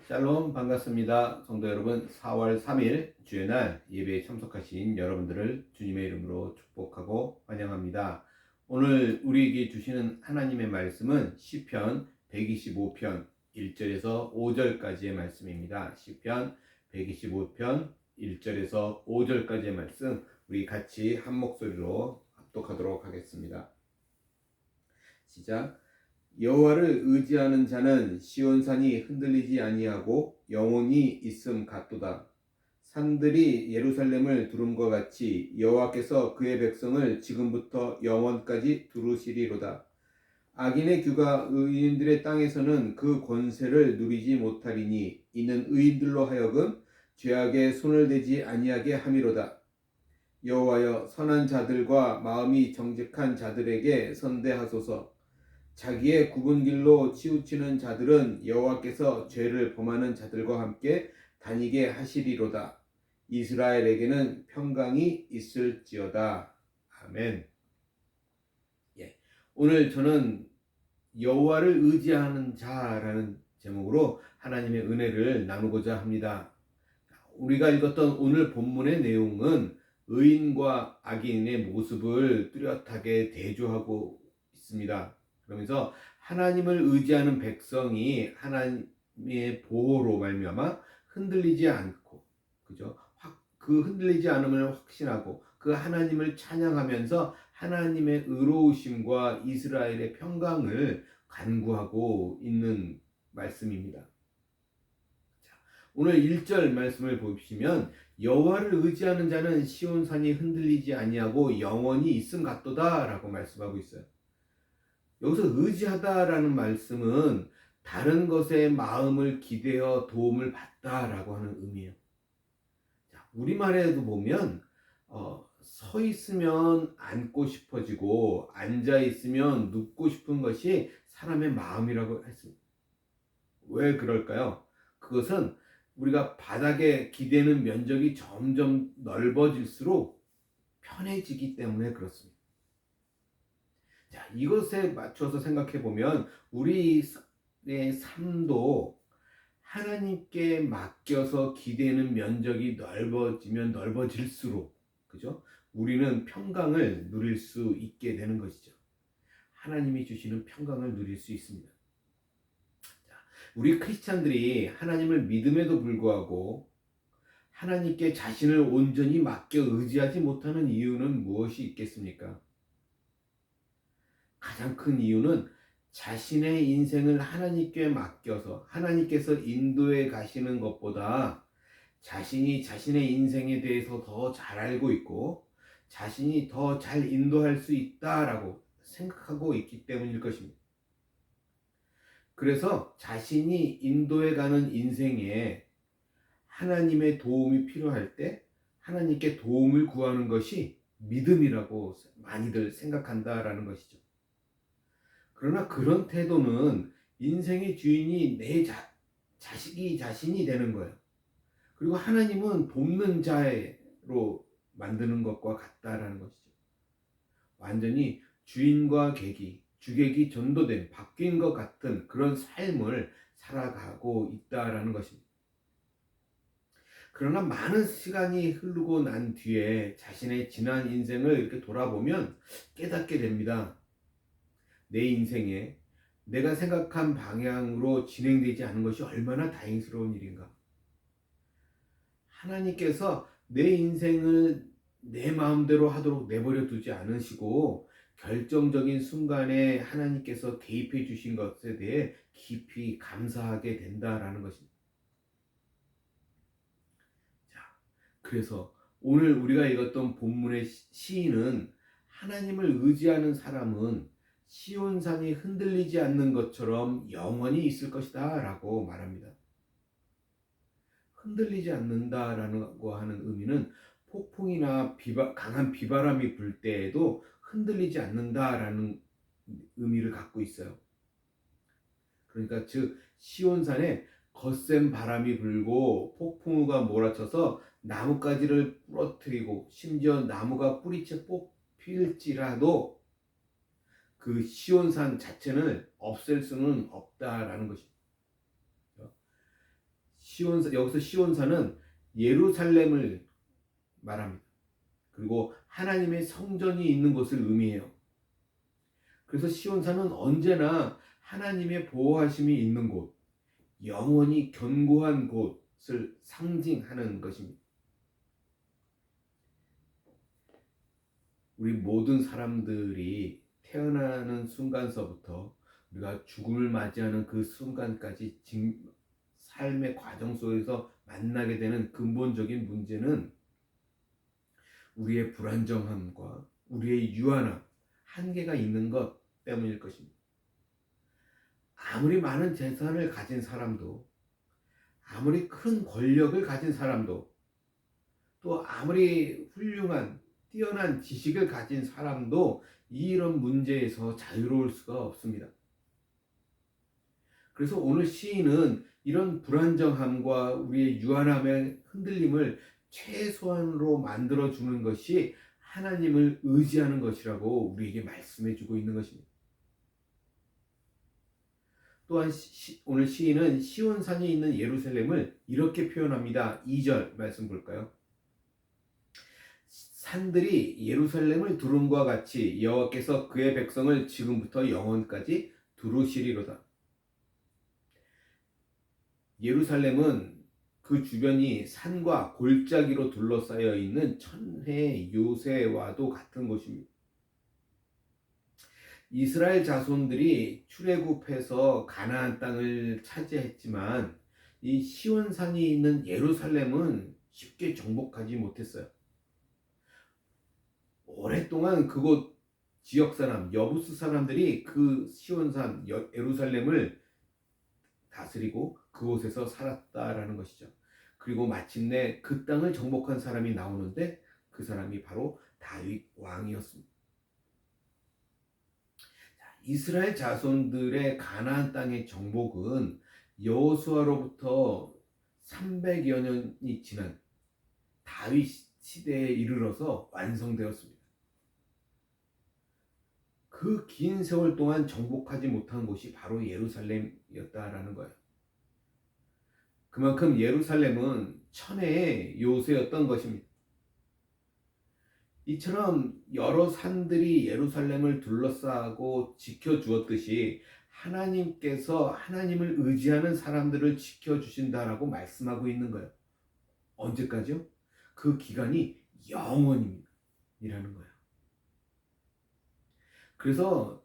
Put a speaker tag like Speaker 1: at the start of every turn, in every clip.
Speaker 1: 샬롬 반갑습니다. 성도 여러분, 4월 3일 주의 날 예배에 참석하신 여러분들을 주님의 이름으로 축복하고 환영합니다. 오늘 우리에게 주시는 하나님의 말씀은 시편 125편 1절에서 5절까지의 말씀입니다. 시편 125편 1절에서 5절까지의 말씀, 우리 같이 한 목소리로 합독하도록 하겠습니다. 시작. 여호와를 의지하는 자는 시온산이 흔들리지 아니하고 영원히 있음 같도다. 산들이 예루살렘을 두름과 같이 여호와께서 그의 백성을 지금부터 영원까지 두루시리로다. 악인의 규가 의인들의 땅에서는 그 권세를 누리지 못하리니 이는 의인들로 하여금 죄악에 손을 대지 아니하게 함이로다. 여호와여, 선한 자들과 마음이 정직한 자들에게 선대하소서. 자기의 굽은 길로 치우치는 자들은 여호와께서 죄를 범하는 자들과 함께 다니게 하시리로다. 이스라엘에게는 평강이 있을지어다. 아멘. 오늘 저는 여호와를 의지하는 자라는 제목으로 하나님의 은혜를 나누고자 합니다. 우리가 읽었던 오늘 본문의 내용은 의인과 악인의 모습을 뚜렷하게 대조하고 있습니다. 그러면서 하나님을 의지하는 백성이 하나님의 보호로 말미암아 흔들리지 않고, 그죠? 그 흔들리지 않음을 확신하고 그 하나님을 찬양하면서 하나님의 의로우심과 이스라엘의 평강을 간구하고 있는 말씀입니다. 오늘 1절 말씀을 보시면 여호와를 의지하는 자는 시온산이 흔들리지 아니하고 영원히 있음 같도다 라고 말씀하고 있어요. 여기서 의지하다라는 말씀은 다른 것에 마음을 기대어 도움을 받다라고 하는 의미예요. 우리말에도 보면 서 있으면 앉고 싶어지고 앉아 있으면 눕고 싶은 것이 사람의 마음이라고 했습니다. 왜 그럴까요? 그것은 우리가 바닥에 기대는 면적이 점점 넓어질수록 편해지기 때문에 그렇습니다. 자, 이것에 맞춰서 생각해 보면 우리의 삶도 하나님께 맡겨서 기대는 면적이 넓어지면 넓어질수록, 그죠? 우리는 평강을 누릴 수 있게 되는 것이죠. 하나님이 주시는 평강을 누릴 수 있습니다. 자, 우리 크리스찬들이 하나님을 믿음에도 불구하고 하나님께 자신을 온전히 맡겨 의지하지 못하는 이유는 무엇이 있겠습니까? 가장 큰 이유는 자신의 인생을 하나님께 맡겨서 하나님께서 인도해 가시는 것보다 자신이 자신의 인생에 대해서 더 잘 알고 있고 자신이 더 잘 인도할 수 있다라고 생각하고 있기 때문일 것입니다. 그래서 자신이 인도해 가는 인생에 하나님의 도움이 필요할 때 하나님께 도움을 구하는 것이 믿음이라고 많이들 생각한다라는 것이죠. 그러나 그런 태도는 인생의 주인이 내 자신이 되는 거예요. 그리고 하나님은 돕는 자로 만드는 것과 같다라는 것이죠. 완전히 주인과 주객이 전도된 바뀐 것 같은 그런 삶을 살아가고 있다라는 것입니다. 그러나 많은 시간이 흐르고 난 뒤에 자신의 지난 인생을 이렇게 돌아보면 깨닫게 됩니다. 내 인생에 내가 생각한 방향으로 진행되지 않은 것이 얼마나 다행스러운 일인가. 하나님께서 내 인생을 내 마음대로 하도록 내버려 두지 않으시고 결정적인 순간에 하나님께서 개입해 주신 것에 대해 깊이 감사하게 된다라는 것입니다. 자, 그래서 오늘 우리가 읽었던 본문의 시인은 하나님을 의지하는 사람은 시온산이 흔들리지 않는 것처럼 영원히 있을 것이다 라고 말합니다. 흔들리지 않는다라고 하는 의미는 폭풍이나 강한 비바람이 불 때에도 흔들리지 않는다라는 의미를 갖고 있어요. 그러니까 즉 시온산에 거센 바람이 불고 폭풍우가 몰아쳐서 나뭇가지를 부러뜨리고 심지어 나무가 뿌리채 뽑힐지라도 그 시온산 자체는 없앨 수는 없다라는 것입니다. 여기서 시온산은 예루살렘을 말합니다. 그리고 하나님의 성전이 있는 곳을 의미해요. 그래서 시온산은 언제나 하나님의 보호하심이 있는 곳, 영원히 견고한 곳을 상징하는 것입니다. 우리 모든 사람들이 태어나는 순간서부터 우리가 죽음을 맞이하는 그 순간까지 삶의 과정 속에서 만나게 되는 근본적인 문제는 우리의 불안정함과 우리의 유한함, 한계가 있는 것 때문일 것입니다. 아무리 많은 재산을 가진 사람도, 아무리 큰 권력을 가진 사람도, 또 아무리 훌륭한 뛰어난 지식을 가진 사람도 이런 문제에서 자유로울 수가 없습니다. 그래서 오늘 시인은 이런 불안정함과 우리의 유한함의 흔들림을 최소한으로 만들어주는 것이 하나님을 의지하는 것이라고 우리에게 말씀해 주고 있는 것입니다. 또한 오늘 시인은 시온산이 있는 예루살렘을 이렇게 표현합니다. 2절 말씀 볼까요? 산들이 예루살렘을 두름과 같이 여호와께서 그의 백성을 지금부터 영원까지 두루시리로다. 예루살렘은 그 주변이 산과 골짜기로 둘러싸여 있는 천혜의 요새와도 같은 곳입니다. 이스라엘 자손들이 출애굽해서 가나안 땅을 차지했지만 이 시온산이 있는 예루살렘은 쉽게 정복하지 못했어요. 오랫동안 그곳 지역 사람, 여부스 사람들이 그 시온산 예루살렘을 다스리고 그곳에서 살았다라는 것이죠. 그리고 마침내 그 땅을 정복한 사람이 나오는데 그 사람이 바로 다윗 왕이었습니다. 이스라엘 자손들의 가나안 땅의 정복은 여호수아로부터 300여 년이 지난 다윗 시대에 이르러서 완성되었습니다. 그 긴 세월 동안 정복하지 못한 곳이 바로 예루살렘이었다라는 거예요. 그만큼 예루살렘은 천혜의 요새였던 것입니다. 이처럼 여러 산들이 예루살렘을 둘러싸고 지켜주었듯이 하나님께서 하나님을 의지하는 사람들을 지켜주신다라고 말씀하고 있는 거예요. 언제까지요? 그 기간이 영원이라는 거예요. 그래서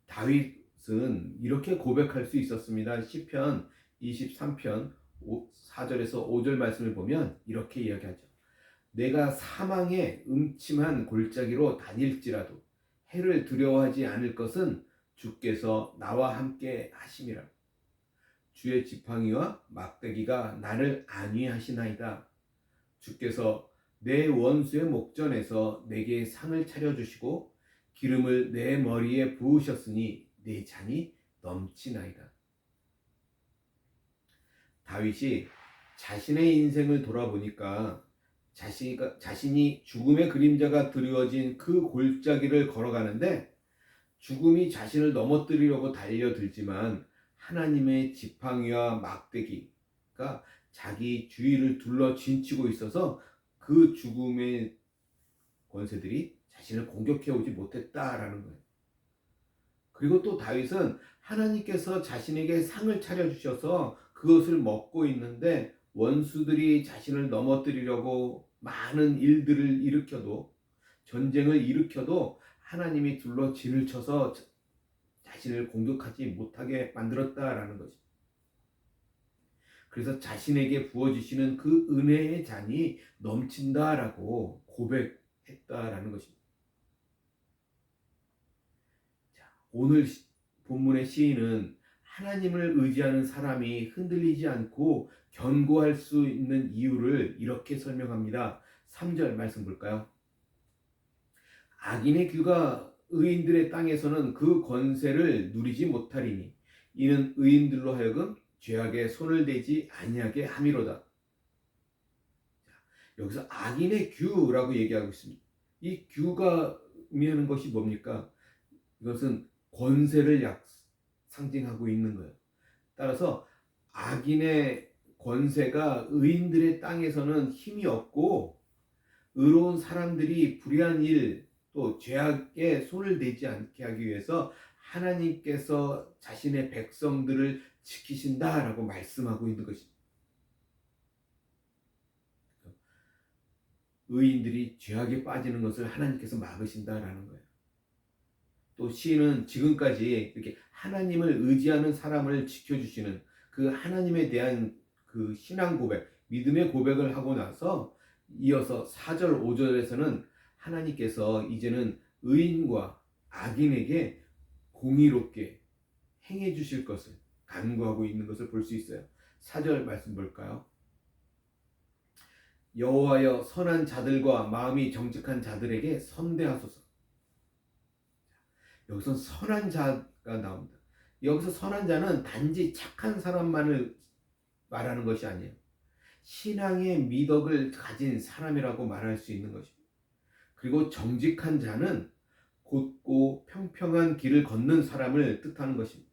Speaker 1: 다윗은 이렇게 고백할 수 있었습니다. 시편 23편 4절에서 5절 말씀을 보면 이렇게 이야기하죠. 내가 사망의 음침한 골짜기로 다닐지라도 해를 두려워하지 않을 것은 주께서 나와 함께 하심이라. 주의 지팡이와 막대기가 나를 안위하시나이다. 주께서 내 원수의 목전에서 내게 상을 차려주시고 기름을 내 머리에 부으셨으니 내 잔이 넘치나이다. 다윗이 자신의 인생을 돌아보니까 자신이 죽음의 그림자가 드리워진 그 골짜기를 걸어가는데 죽음이 자신을 넘어뜨리려고 달려들지만 하나님의 지팡이와 막대기가 자기 주위를 둘러 진치고 있어서 그 죽음의 권세들이 자신을 공격해 오지 못했다라는 거예요. 그리고 또 다윗은 하나님께서 자신에게 상을 차려주셔서 그것을 먹고 있는데 원수들이 자신을 넘어뜨리려고 많은 일들을 일으켜도 전쟁을 일으켜도 하나님이 둘러 진을 쳐서 자신을 공격하지 못하게 만들었다라는 거죠. 그래서 자신에게 부어주시는 그 은혜의 잔이 넘친다라고 고백했다라는 것입니다. 오늘 본문의 시인은 하나님을 의지하는 사람이 흔들리지 않고 견고할 수 있는 이유를 이렇게 설명합니다. 3절 말씀 볼까요? 악인의 규가 의인들의 땅에서는 그 권세를 누리지 못하리니 이는 의인들로 하여금 죄악에 손을 대지 아니하게 함이로다. 여기서 악인의 규라고 얘기하고 있습니다. 이 규가 의미하는 것이 뭡니까? 이것은 권세를 상징하고 있는 거예요. 따라서 악인의 권세가 의인들의 땅에서는 힘이 없고 의로운 사람들이 불의한 일 또 죄악에 손을 대지 않게 하기 위해서 하나님께서 자신의 백성들을 지키신다라고 말씀하고 있는 것입니다. 의인들이 죄악에 빠지는 것을 하나님께서 막으신다라는 거예요. 또 시인은 지금까지 이렇게 하나님을 의지하는 사람을 지켜주시는 그 하나님에 대한 그 신앙 고백, 믿음의 고백을 하고 나서 이어서 4절, 5절에서는 하나님께서 이제는 의인과 악인에게 공의롭게 행해 주실 것을 간구하고 있는 것을 볼 수 있어요. 4절 말씀 볼까요? 여호와여 선한 자들과 마음이 정직한 자들에게 선대하소서. 여기서 선한 자가 나옵니다. 여기서 선한 자는 단지 착한 사람만을 말하는 것이 아니에요. 신앙의 미덕을 가진 사람이라고 말할 수 있는 것입니다. 그리고 정직한 자는 곧고 평평한 길을 걷는 사람을 뜻하는 것입니다.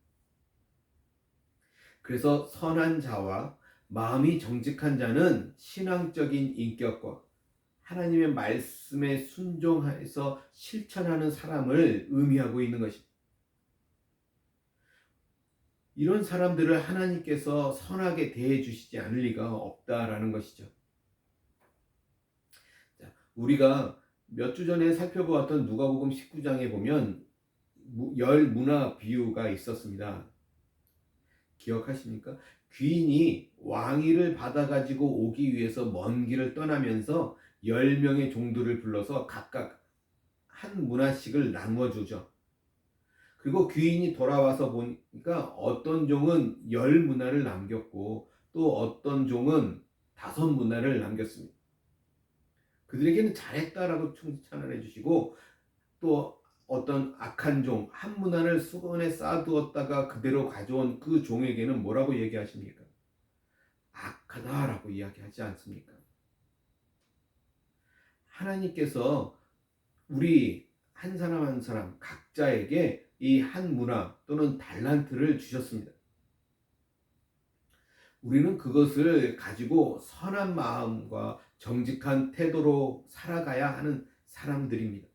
Speaker 1: 그래서 선한 자와 마음이 정직한 자는 신앙적인 인격과 하나님의 말씀에 순종해서 실천하는 사람을 의미하고 있는 것입니다. 이런 사람들을 하나님께서 선하게 대해 주시지 않을 리가 없다라는 것이죠. 자, 우리가 몇 주 전에 살펴보았던 누가복음 19장에 보면 열 문화 비유가 있었습니다. 기억하십니까? 귀인이 왕위를 받아가지고 오기 위해서 먼 길을 떠나면서 10명의 종들을 불러서 각각 한 문화씩을 나누어 주죠. 그리고 귀인이 돌아와서 보니까 어떤 종은 10문화를 남겼고 또 어떤 종은 5문화를 남겼습니다. 그들에게는 잘했다라고 칭찬을 해주시고 또 어떤 악한 종, 한 문화를 수건에 쌓아두었다가 그대로 가져온 그 종에게는 뭐라고 얘기하십니까? 악하다라고 이야기하지 않습니까? 하나님께서 우리 한 사람 한 사람 각자에게 이 한 문화 또는 달란트를 주셨습니다. 우리는 그것을 가지고 선한 마음과 정직한 태도로 살아가야 하는 사람들입니다.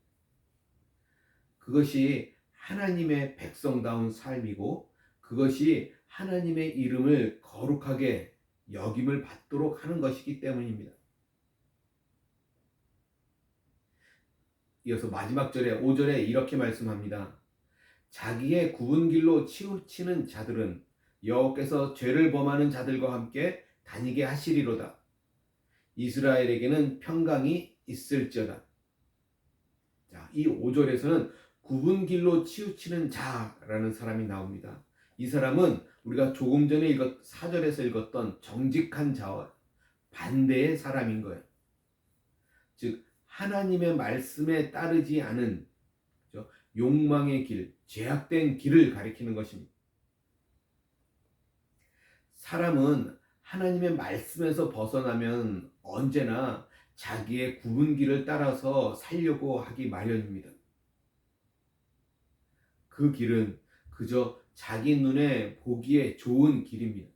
Speaker 1: 그것이 하나님의 백성다운 삶이고 그것이 하나님의 이름을 거룩하게 여김을 받도록 하는 것이기 때문입니다. 이어서 마지막 절에 5절에 이렇게 말씀합니다. 자기의 굽은 길로 치우치는 자들은 여호와께서 죄를 범하는 자들과 함께 다니게 하시리로다. 이스라엘에게는 평강이 있을지어다. 자, 이 5절에서는 굽은 길로 치우치는 자라는 사람이 나옵니다. 이 사람은 우리가 조금 전에 4절에서 읽었던 정직한 자와 반대의 사람인 거예요. 즉 하나님의 말씀에 따르지 않은 욕망의 길, 죄악된 길을 가리키는 것입니다. 사람은 하나님의 말씀에서 벗어나면 언제나 자기의 굽은 길을 따라서 살려고 하기 마련입니다. 그 길은 그저 자기 눈에 보기에 좋은 길입니다.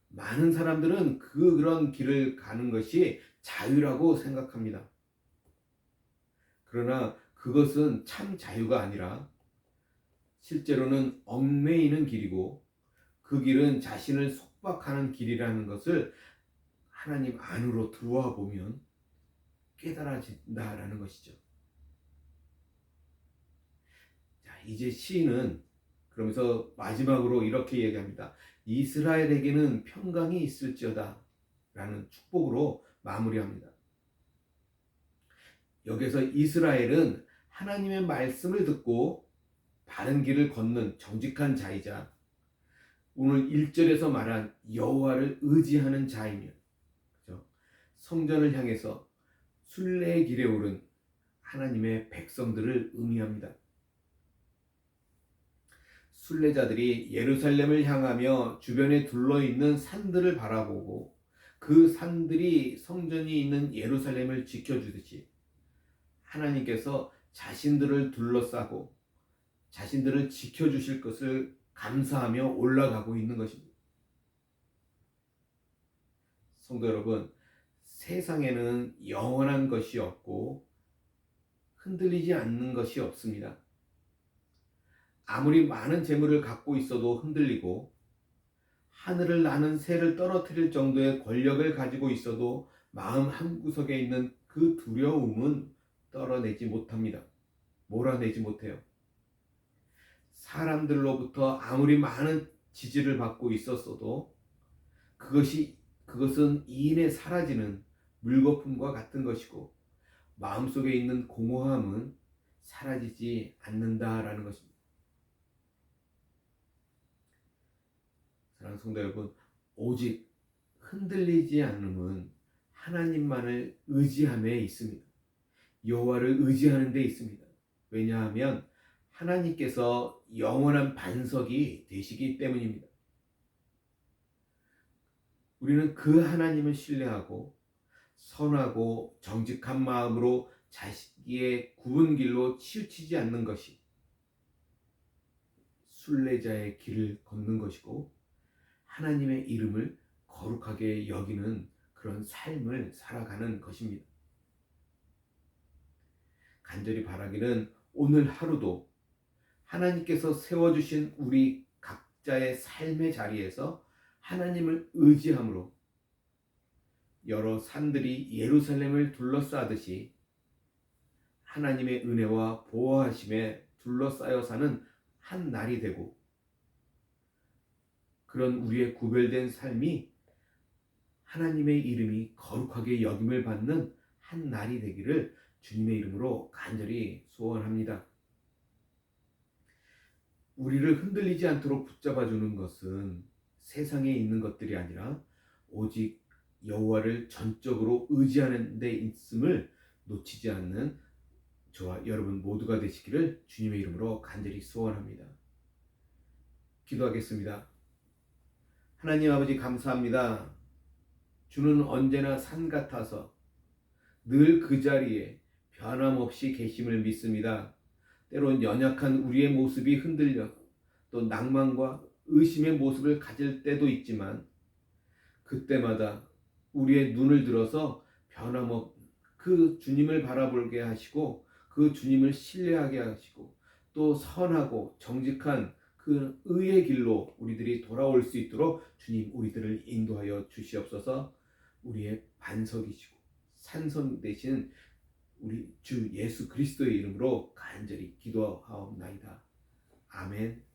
Speaker 1: 많은 사람들은 그런 길을 가는 것이 자유라고 생각합니다. 그러나 그것은 참 자유가 아니라 실제로는 얽매이는 길이고 그 길은 자신을 속박하는 길이라는 것을 하나님 안으로 들어와 보면 깨달아진다라는 것이죠. 자, 이제 시인은 그러면서 마지막으로 이렇게 얘기합니다. 이스라엘에게는 평강이 있을지어다 라는 축복으로 마무리합니다. 여기서 이스라엘은 하나님의 말씀을 듣고 바른 길을 걷는 정직한 자이자 오늘 1절에서 말한 여호와를 의지하는 자이며 성전을 향해서 순례의 길에 오른 하나님의 백성들을 의미합니다. 순례자들이 예루살렘을 향하며 주변에 둘러있는 산들을 바라보고 그 산들이 성전이 있는 예루살렘을 지켜주듯이 하나님께서 자신들을 둘러싸고 자신들을 지켜주실 것을 감사하며 올라가고 있는 것입니다. 성도 여러분, 세상에는 영원한 것이 없고 흔들리지 않는 것이 없습니다. 아무리 많은 재물을 갖고 있어도 흔들리고 하늘을 나는 새를 떨어뜨릴 정도의 권력을 가지고 있어도 마음 한구석에 있는 그 두려움은 떨어내지 못합니다. 몰아내지 못해요. 사람들로부터 아무리 많은 지지를 받고 있었어도 그것은 이인에 사라지는 물거품과 같은 것이고 마음속에 있는 공허함은 사라지지 않는다라는 것입니다. 사랑하는 성도 여러분, 오직 흔들리지 않음은 하나님만을 의지함에 있습니다. 여호와를 의지하는 데 있습니다. 왜냐하면 하나님께서 영원한 반석이 되시기 때문입니다. 우리는 그 하나님을 신뢰하고 선하고 정직한 마음으로 자기의 굽은 길로 치우치지 않는 것이 순례자의 길을 걷는 것이고 하나님의 이름을 거룩하게 여기는 그런 삶을 살아가는 것입니다. 간절히 바라기는 오늘 하루도 하나님께서 세워주신 우리 각자의 삶의 자리에서 하나님을 의지함으로 여러 산들이 예루살렘을 둘러싸듯이 하나님의 은혜와 보호하심에 둘러싸여 사는 한 날이 되고 그런 우리의 구별된 삶이 하나님의 이름이 거룩하게 여김을 받는 한 날이 되기를 주님의 이름으로 간절히 소원합니다. 우리를 흔들리지 않도록 붙잡아주는 것은 세상에 있는 것들이 아니라 오직 여호와를 전적으로 의지하는 데 있음을 놓치지 않는 저와 여러분 모두가 되시기를 주님의 이름으로 간절히 소원합니다. 기도하겠습니다. 하나님 아버지 감사합니다. 주는 언제나 산 같아서 늘 그 자리에 변함없이 계심을 믿습니다. 때론 연약한 우리의 모습이 흔들려 또 낭만과 의심의 모습을 가질 때도 있지만 그때마다 우리의 눈을 들어서 변함없 그 주님을 바라보게 하시고 그 주님을 신뢰하게 하시고 또 선하고 정직한 그 의의 길로 우리들이 돌아올 수 있도록 주님 우리들을 인도하여 주시옵소서. 우리의 반석이시고 산성 되신 우리 주 예수 그리스도의 이름으로 간절히 기도하옵나이다. 아멘.